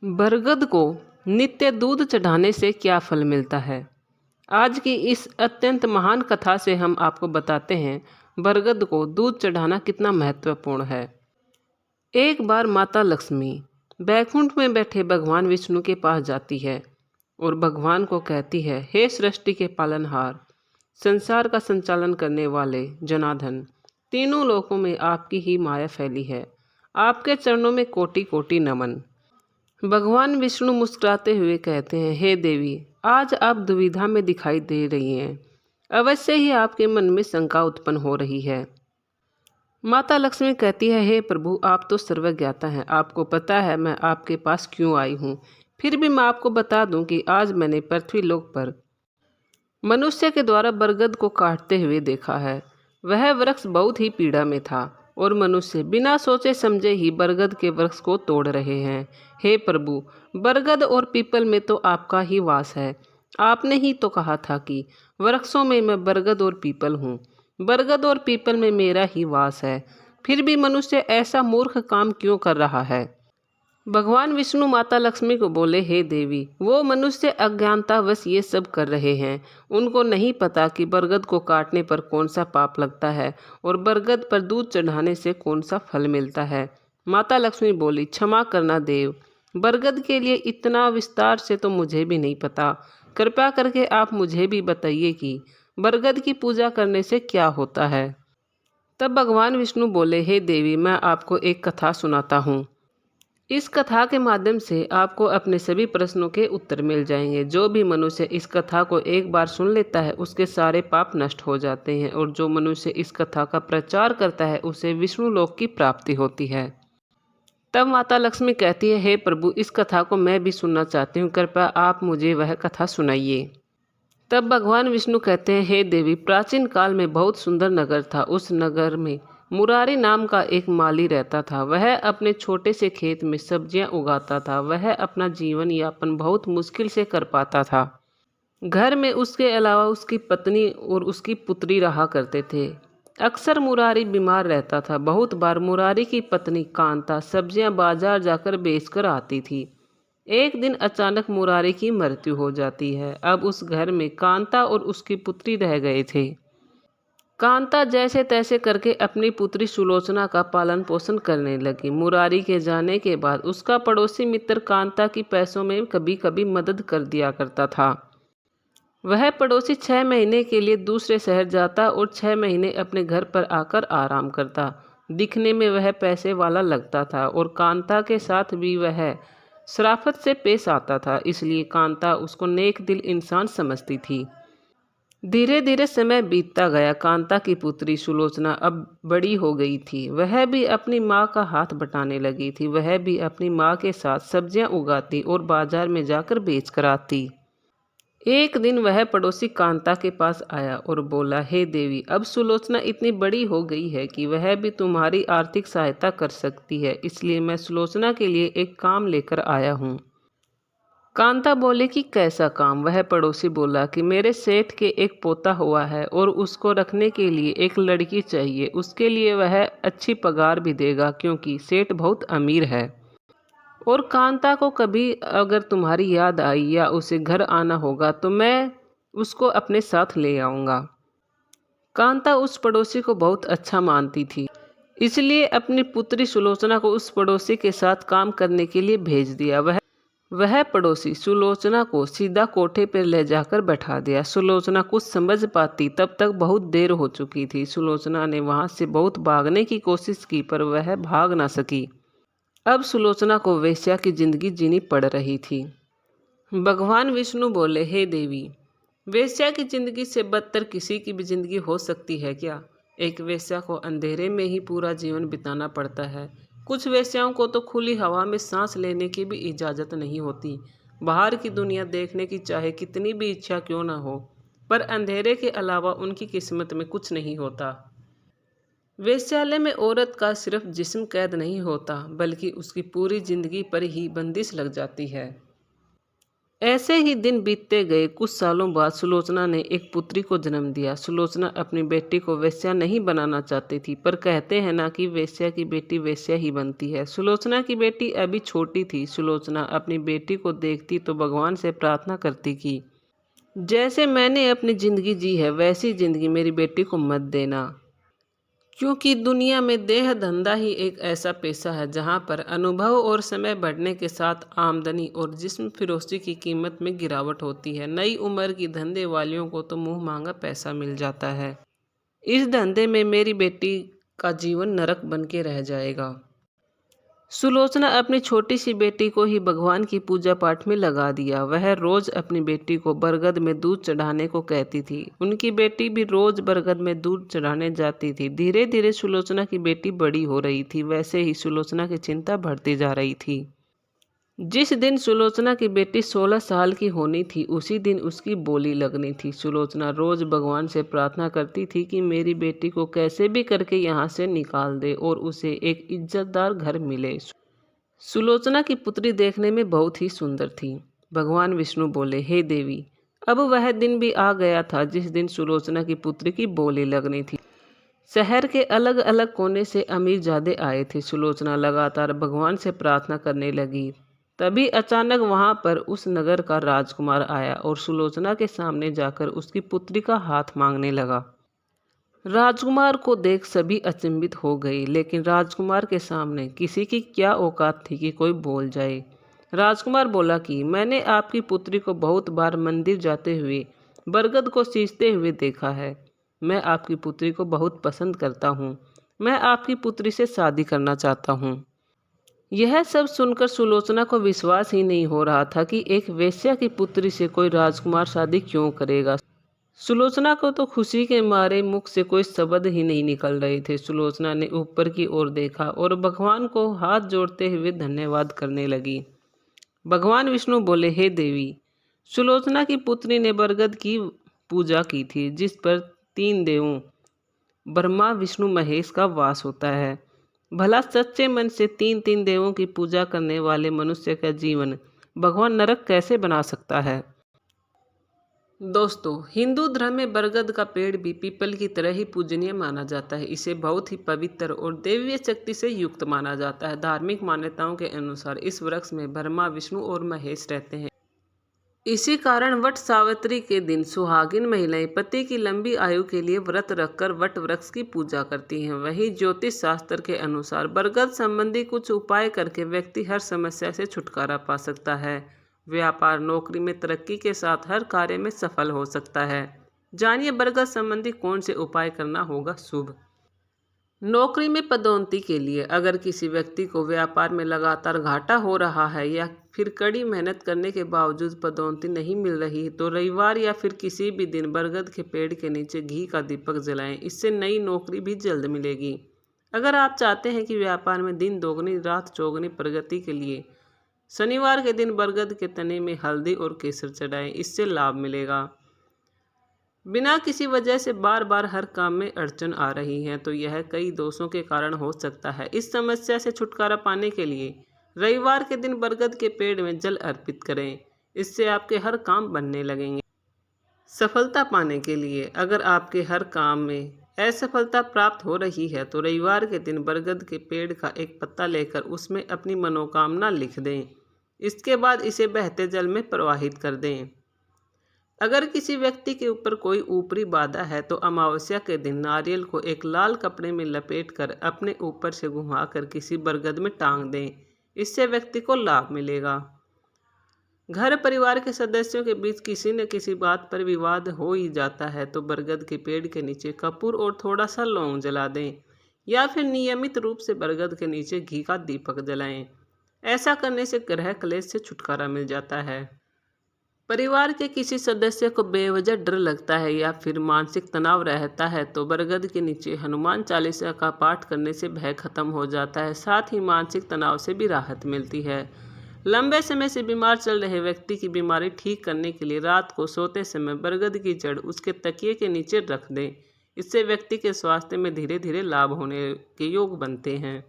बरगद को नित्य दूध चढ़ाने से क्या फल मिलता है। आज की इस अत्यंत महान कथा से हम आपको बताते हैं बरगद को दूध चढ़ाना कितना महत्वपूर्ण है। एक बार माता लक्ष्मी बैकुंठ में बैठे भगवान विष्णु के पास जाती है और भगवान को कहती है, हे सृष्टि के पालनहार, संसार का संचालन करने वाले जनार्दन, तीनों लोकों में आपकी ही माया फैली है। आपके चरणों में कोटि कोटि नमन। भगवान विष्णु मुस्कुराते हुए कहते हैं, हे देवी, आज आप दुविधा में दिखाई दे रही हैं। अवश्य ही आपके मन में शंका उत्पन्न हो रही है। माता लक्ष्मी कहती है, हे प्रभु, आप तो सर्वज्ञाता हैं। आपको पता है मैं आपके पास क्यों आई हूँ। फिर भी मैं आपको बता दूं कि आज मैंने पृथ्वी लोक पर मनुष्य के द्वारा बरगद को काटते हुए देखा है। वह वृक्ष बहुत ही पीड़ा में था और मनुष्य बिना सोचे समझे ही बरगद के वृक्ष को तोड़ रहे हैं। हे प्रभु, बरगद और पीपल में तो आपका ही वास है। आपने ही तो कहा था कि वृक्षों में मैं बरगद और पीपल हूँ, बरगद और पीपल में मेरा ही वास है। फिर भी मनुष्य ऐसा मूर्ख काम क्यों कर रहा है। भगवान विष्णु माता लक्ष्मी को बोले, हे देवी, वो मनुष्य अज्ञानतावश ये सब कर रहे हैं। उनको नहीं पता कि बरगद को काटने पर कौन सा पाप लगता है और बरगद पर दूध चढ़ाने से कौन सा फल मिलता है। माता लक्ष्मी बोली, क्षमा करना देव, बरगद के लिए इतना विस्तार से तो मुझे भी नहीं पता। कृपया करके आप मुझे भी बताइए कि बरगद की पूजा करने से क्या होता है। तब भगवान विष्णु बोले, हे देवी, मैं आपको एक कथा सुनाता हूँ। इस कथा के माध्यम से आपको अपने सभी प्रश्नों के उत्तर मिल जाएंगे। जो भी मनुष्य इस कथा को एक बार सुन लेता है उसके सारे पाप नष्ट हो जाते हैं और जो मनुष्य इस कथा का प्रचार करता है उसे विष्णु लोक की प्राप्ति होती है। तब माता लक्ष्मी कहती है, हे प्रभु, इस कथा को मैं भी सुनना चाहती हूँ, कृपया आप मुझे वह कथा सुनाइए। तब भगवान विष्णु कहते हैं, हे देवी, प्राचीन काल में बहुत सुंदर नगर था। उस नगर में मुरारी नाम का एक माली रहता था। वह अपने छोटे से खेत में सब्जियां उगाता था। वह अपना जीवन यापन बहुत मुश्किल से कर पाता था। घर में उसके अलावा उसकी पत्नी और उसकी पुत्री रहा करते थे। अक्सर मुरारी बीमार रहता था। बहुत बार मुरारी की पत्नी कांता सब्जियां बाजार जाकर बेचकर आती थी। एक दिन अचानक मुरारी की मृत्यु हो जाती है। अब उस घर में कांता और उसकी पुत्री रह गए थे। कांता जैसे तैसे करके अपनी पुत्री सुलोचना का पालन पोषण करने लगी। मुरारी के जाने के बाद उसका पड़ोसी मित्र कांता की पैसों में कभी कभी मदद कर दिया करता था। वह पड़ोसी 6 महीने के लिए दूसरे शहर जाता और 6 महीने अपने घर पर आकर आराम करता। दिखने में वह पैसे वाला लगता था और कांता के साथ भी वह शराफत से पेश आता था, इसलिए कांता उसको नेक दिल इंसान समझती थी। धीरे धीरे समय बीतता गया। कांता की पुत्री सुलोचना अब बड़ी हो गई थी। वह भी अपनी माँ का हाथ बटाने लगी थी। वह भी अपनी माँ के साथ सब्जियां उगाती और बाजार में जाकर बेच कर आती। एक दिन वह पड़ोसी कांता के पास आया और बोला, हे देवी, अब सुलोचना इतनी बड़ी हो गई है कि वह भी तुम्हारी आर्थिक सहायता कर सकती है, इसलिए मैं सुलोचना के लिए एक काम लेकर आया हूँ। कांता बोले कि कैसा काम। वह पड़ोसी बोला कि मेरे सेठ के एक पोता हुआ है और उसको रखने के लिए एक लड़की चाहिए। उसके लिए वह अच्छी पगार भी देगा क्योंकि सेठ बहुत अमीर है। और कांता को कभी अगर तुम्हारी याद आई या उसे घर आना होगा तो मैं उसको अपने साथ ले आऊँगा। कांता उस पड़ोसी को बहुत अच्छा मानती थी, इसलिए अपनी पुत्री सुलोचना को उस पड़ोसी के साथ काम करने के लिए भेज दिया। वह पड़ोसी सुलोचना को सीधा कोठे पर ले जाकर बैठा दिया। सुलोचना कुछ समझ पाती तब तक बहुत देर हो चुकी थी। सुलोचना ने वहां से बहुत भागने की कोशिश की पर वह भाग ना सकी। अब सुलोचना को वेश्या की जिंदगी जीनी पड़ रही थी। भगवान विष्णु बोले, हे देवी, वेश्या की जिंदगी से बदतर किसी की भी जिंदगी हो सकती है क्या। एक वेश्या को अंधेरे में ही पूरा जीवन बिताना पड़ता है। कुछ वेश्याओं को तो खुली हवा में सांस लेने की भी इजाज़त नहीं होती। बाहर की दुनिया देखने की चाहे कितनी भी इच्छा क्यों ना हो, पर अंधेरे के अलावा उनकी किस्मत में कुछ नहीं होता। वेश्यालय में औरत का सिर्फ जिस्म कैद नहीं होता बल्कि उसकी पूरी जिंदगी पर ही बंदिश लग जाती है। ऐसे ही दिन बीतते गए। कुछ सालों बाद सुलोचना ने एक पुत्री को जन्म दिया। सुलोचना अपनी बेटी को वेश्या नहीं बनाना चाहती थी, पर कहते हैं ना कि वेश्या की बेटी वेश्या ही बनती है। सुलोचना की बेटी अभी छोटी थी। सुलोचना अपनी बेटी को देखती तो भगवान से प्रार्थना करती कि जैसे मैंने अपनी ज़िंदगी जी है वैसी ज़िंदगी मेरी बेटी को मत देना, क्योंकि दुनिया में देह धंधा ही एक ऐसा पेशा है जहां पर अनुभव और समय बढ़ने के साथ आमदनी और जिस्म फिरोशी की कीमत में गिरावट होती है। नई उम्र की धंधे वालियों को तो मुंह मांगा पैसा मिल जाता है। इस धंधे में मेरी बेटी का जीवन नरक बन के रह जाएगा। सुलोचना अपनी छोटी सी बेटी को ही भगवान की पूजा पाठ में लगा दिया। वह रोज अपनी बेटी को बरगद में दूध चढ़ाने को कहती थी। उनकी बेटी भी रोज बरगद में दूध चढ़ाने जाती थी। धीरे धीरे सुलोचना की बेटी बड़ी हो रही थी, वैसे ही सुलोचना की चिंता बढ़ती जा रही थी। जिस दिन सुलोचना की बेटी 16 साल की होनी थी, उसी दिन उसकी बोली लगनी थी। सुलोचना रोज भगवान से प्रार्थना करती थी कि मेरी बेटी को कैसे भी करके यहाँ से निकाल दे और उसे एक इज्जतदार घर मिले। सुलोचना की पुत्री देखने में बहुत ही सुंदर थी। भगवान विष्णु बोले, हे देवी, अब वह दिन भी आ गया था जिस दिन सुलोचना की पुत्री की बोली लगनी थी। शहर के अलग अलग कोने से अमीरजादे आए थे। सुलोचना लगातार भगवान से प्रार्थना करने लगी। तभी अचानक वहां पर उस नगर का राजकुमार आया और सुलोचना के सामने जाकर उसकी पुत्री का हाथ मांगने लगा। राजकुमार को देख सभी अचंभित हो गए, लेकिन राजकुमार के सामने किसी की क्या औकात थी कि कोई बोल जाए। राजकुमार बोला कि मैंने आपकी पुत्री को बहुत बार मंदिर जाते हुए बरगद को सींचते हुए देखा है। मैं आपकी पुत्री को बहुत पसंद करता हूँ। मैं आपकी पुत्री से शादी करना चाहता हूँ। यह सब सुनकर सुलोचना को विश्वास ही नहीं हो रहा था कि एक वेश्या की पुत्री से कोई राजकुमार शादी क्यों करेगा। सुलोचना को तो खुशी के मारे मुख से कोई शब्द ही नहीं निकल रहे थे। सुलोचना ने ऊपर की ओर देखा और भगवान को हाथ जोड़ते हुए धन्यवाद करने लगी। भगवान विष्णु बोले, हे देवी, सुलोचना की पुत्री ने बरगद की पूजा की थी, जिस पर 3 देवों ब्रह्मा विष्णु महेश का वास होता है। भला सच्चे मन से 3 देवों की पूजा करने वाले मनुष्य का जीवन भगवान नरक कैसे बना सकता है। दोस्तों, हिंदू धर्म में बरगद का पेड़ भी पीपल की तरह ही पूजनीय माना जाता है। इसे बहुत ही पवित्र और दैवीय शक्ति से युक्त माना जाता है। धार्मिक मान्यताओं के अनुसार इस वृक्ष में ब्रह्मा विष्णु और महेश रहते हैं। इसी कारण वट सावित्री के दिन सुहागिन महिलाएं पति की लंबी आयु के लिए व्रत रखकर वट वृक्ष की पूजा करती हैं। वहीं ज्योतिष शास्त्र के अनुसार बरगद संबंधी कुछ उपाय करके व्यक्ति हर समस्या से छुटकारा पा सकता है। व्यापार, नौकरी में तरक्की के साथ हर कार्य में सफल हो सकता है। जानिए बरगद संबंधी कौन से उपाय करना होगा शुभ। नौकरी में पदोन्नति के लिए अगर किसी व्यक्ति को व्यापार में लगातार घाटा हो रहा है या फिर कड़ी मेहनत करने के बावजूद पदोन्नति नहीं मिल रही, तो रविवार या फिर किसी भी दिन बरगद के पेड़ के नीचे घी का दीपक जलाएं। इससे नई नौकरी भी जल्द मिलेगी। अगर आप चाहते हैं कि व्यापार में दिन दोगुनी रात चौगुनी प्रगति के लिए शनिवार के दिन बरगद के तने में हल्दी और केसर चढ़ाएं। इससे लाभ मिलेगा। बिना किसी वजह से बार बार हर काम में अड़चन आ रही है तो यह कई दोषों के कारण हो सकता है। इस समस्या से छुटकारा पाने के लिए रविवार के दिन बरगद के पेड़ में जल अर्पित करें। इससे आपके हर काम बनने लगेंगे। सफलता पाने के लिए अगर आपके हर काम में असफलता प्राप्त हो रही है तो रविवार के दिन बरगद के पेड़ का एक पत्ता लेकर उसमें अपनी मनोकामना लिख दें। इसके बाद इसे बहते जल में प्रवाहित कर दें। अगर किसी व्यक्ति के ऊपर कोई ऊपरी बाधा है तो अमावस्या के दिन नारियल को एक लाल कपड़े में लपेटकर अपने ऊपर से घुमाकर किसी बरगद में टांग दें। इससे व्यक्ति को लाभ मिलेगा। घर परिवार के सदस्यों के बीच किसी न किसी बात पर विवाद हो ही जाता है तो बरगद के पेड़ के नीचे कपूर और थोड़ा सा लौंग जला दें या फिर नियमित रूप से बरगद के नीचे घी का दीपक जलाएं। ऐसा करने से ग्रह क्लेश से छुटकारा मिल जाता है। परिवार के किसी सदस्य को बेवजह डर लगता है या फिर मानसिक तनाव रहता है तो बरगद के नीचे हनुमान चालीसा का पाठ करने से भय खत्म हो जाता है। साथ ही मानसिक तनाव से भी राहत मिलती है। लंबे समय से बीमार चल रहे व्यक्ति की बीमारी ठीक करने के लिए रात को सोते समय बरगद की जड़ उसके तकिए के नीचे रख दें। इससे व्यक्ति के स्वास्थ्य में धीरे धीरे लाभ होने के योग बनते हैं।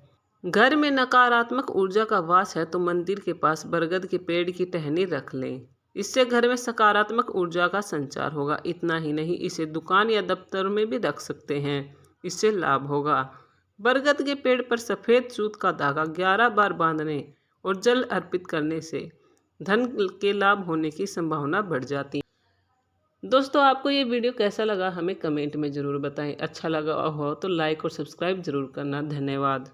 घर में नकारात्मक ऊर्जा का वास है तो मंदिर के पास बरगद के पेड़ की टहनी रख लें। इससे घर में सकारात्मक ऊर्जा का संचार होगा। इतना ही नहीं, इसे दुकान या दफ्तर में भी रख सकते हैं, इससे लाभ होगा। बरगद के पेड़ पर सफ़ेद सूत का धागा 11 बार बांधने और जल अर्पित करने से धन के लाभ होने की संभावना बढ़ जाती है। दोस्तों, आपको ये वीडियो कैसा लगा हमें कमेंट में ज़रूर बताएं। अच्छा लगा हो तो लाइक और सब्सक्राइब ज़रूर करना। धन्यवाद।